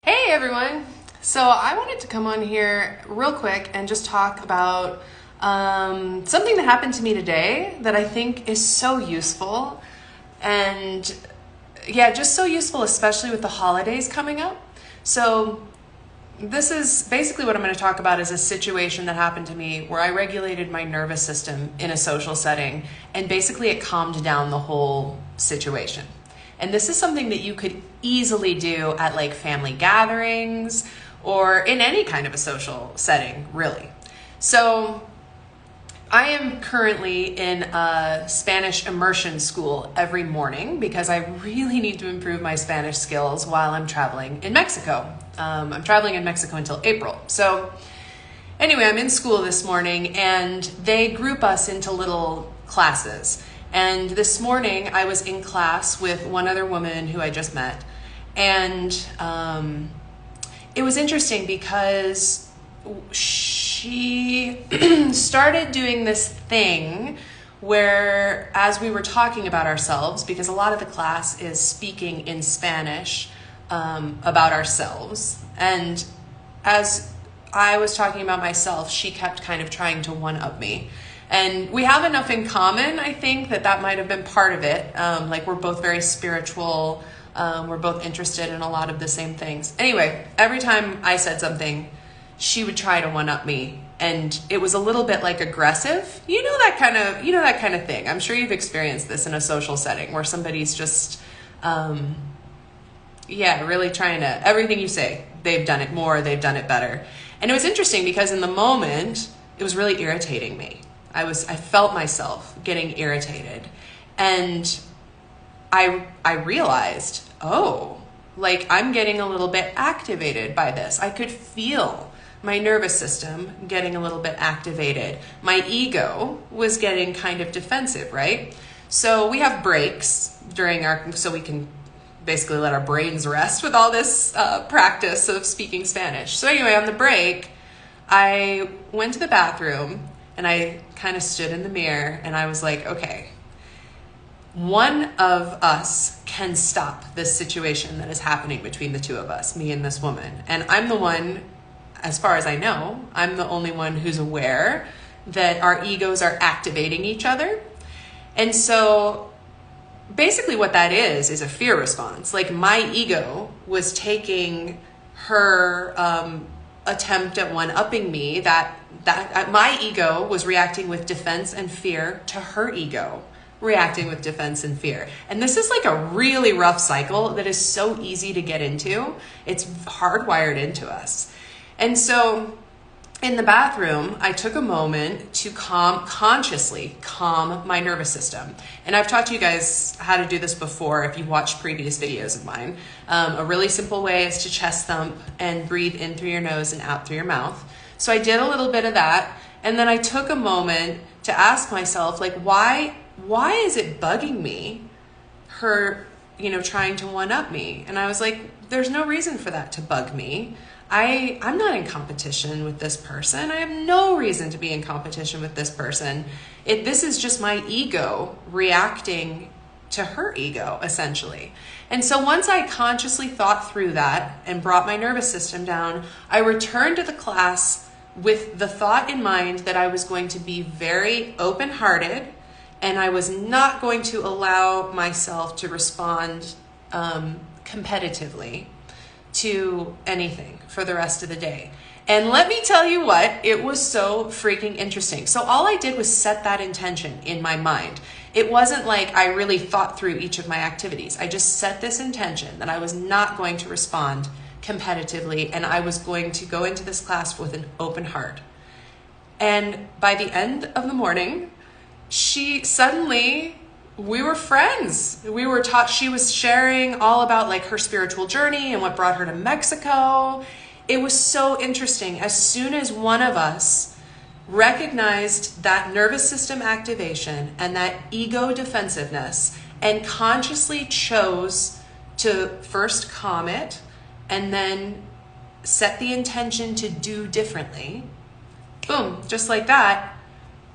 Hey everyone! So I wanted to come on here real quick and just talk about something that happened to me today that I think is so useful. And yeah, just so useful, especially with the holidays coming up. So this is basically what I'm going to talk about is a situation that happened to me where I regulated my nervous system in a social setting, and basically it calmed down the whole situation. And this is something that you could easily do at like family gatherings or in any kind of a social setting, really. So I am currently in a Spanish immersion school every morning because I really need to improve my Spanish skills while I'm traveling in Mexico. I'm traveling in Mexico until April. So anyway, I'm in school this morning and they group us into little classes. And this morning I was in class with one other woman who I just met. And it was interesting because she started doing this thing where, as we were talking about ourselves, because a lot of the class is speaking in Spanish about ourselves. And as I was talking about myself, she kept kind of trying to one-up me. And we have enough in common, I think, that might have been part of it. Like we're both very spiritual. We're both interested in a lot of the same things. Anyway, every time I said something, she would try to one-up me. And it was a little bit like aggressive. You know that kind of thing. I'm sure you've experienced this in a social setting where somebody's just, really trying to, everything you say, they've done it more, they've done it better. And it was interesting because in the moment, it was really irritating me. I felt myself getting irritated, and I realized, like I'm getting a little bit activated by this. I could feel my nervous system getting a little bit activated. My ego was getting kind of defensive, right? So we have breaks so we can basically let our brains rest with all this practice of speaking Spanish. So anyway, on the break, I went to the bathroom and I kind of stood in the mirror and I was like, okay, one of us can stop this situation that is happening between the two of us, me and this woman. And I'm the one, as far as I know, I'm the only one who's aware that our egos are activating each other. And so basically what that is a fear response. Like my ego was taking her attempt at one-upping me, that my ego was reacting with defense and fear to her ego reacting with defense and fear. And this is like a really rough cycle that is so easy to get into. It's hardwired into us. And so in the bathroom, I took a moment to consciously calm my nervous system. And I've taught you guys how to do this before if you've watched previous videos of mine. A really simple way is to chest thump and breathe in through your nose and out through your mouth. So I did a little bit of that. And then I took a moment to ask myself, like, why is it bugging me, her, trying to one-up me? And I was like, there's no reason for that to bug me. I'm not in competition with this person. I have no reason to be in competition with this person. This is just my ego reacting to her ego, essentially. And so once I consciously thought through that and brought my nervous system down, I returned to the class with the thought in mind that I was going to be very open-hearted and I was not going to allow myself to respond competitively to anything for the rest of the day. And let me tell you what, it was so freaking interesting. So all I did was set that intention in my mind. It wasn't like I really thought through each of my activities. I just set this intention that I was not going to respond competitively and I was going to go into this class with an open heart. And by the end of the morning, we were friends. She was sharing all about like her spiritual journey and what brought her to Mexico. It was so interesting. As soon as one of us recognized that nervous system activation and that ego defensiveness and consciously chose to first calm it and then set the intention to do differently, boom, just like that,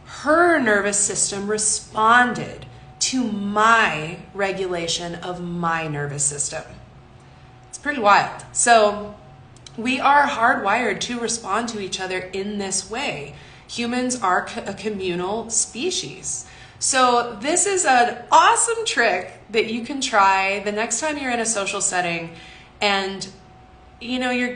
her nervous system responded to my regulation of my nervous system. It's pretty wild. So we are hardwired to respond to each other in this way. Humans are a communal species. So this is an awesome trick that you can try the next time you're in a social setting and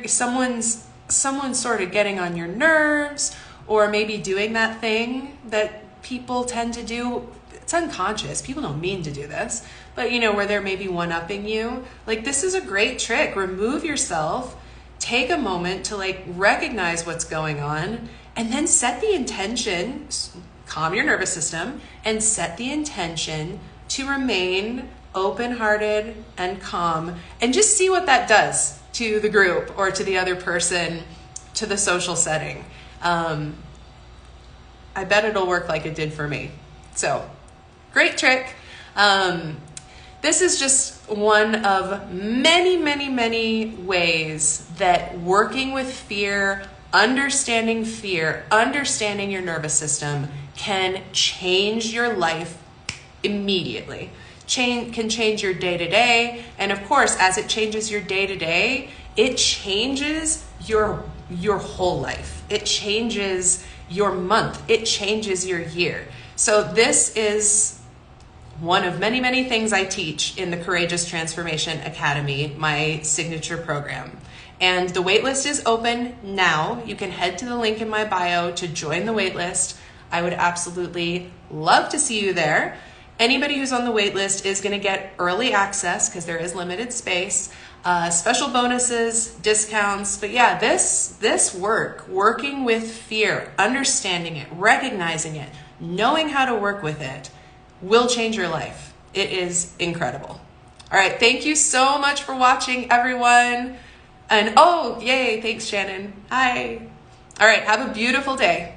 someone's sort of getting on your nerves, or maybe doing that thing that people tend to do. It's unconscious. People don't mean to do this, but where they're maybe one-upping you. Like, this is a great trick. Remove yourself, take a moment to recognize what's going on, and then set the intention, calm your nervous system, and set the intention to remain open-hearted and calm, and just see what that does to the group or to the other person, to the social setting. I bet it'll work like it did for me. So, great trick. This is just one of many, many, many ways that working with fear, understanding your nervous system can change your life immediately. Can change your day-to-day, and of course, as it changes your day-to-day, it changes your whole life. It changes your month. It changes your year. So this is one of many, many things I teach in the Courageous Transformation Academy, my signature program. And the waitlist is open now. You can head to the link in my bio to join the waitlist. I would absolutely love to see you there. Anybody who's on the waitlist is going to get early access because there is limited space, special bonuses, discounts. But yeah, this working with fear, understanding it, recognizing it, knowing how to work with it, will change your life. It is incredible. All right, thank you so much for watching, everyone. And oh, yay, thanks, Shannon. Hi. All right, have a beautiful day.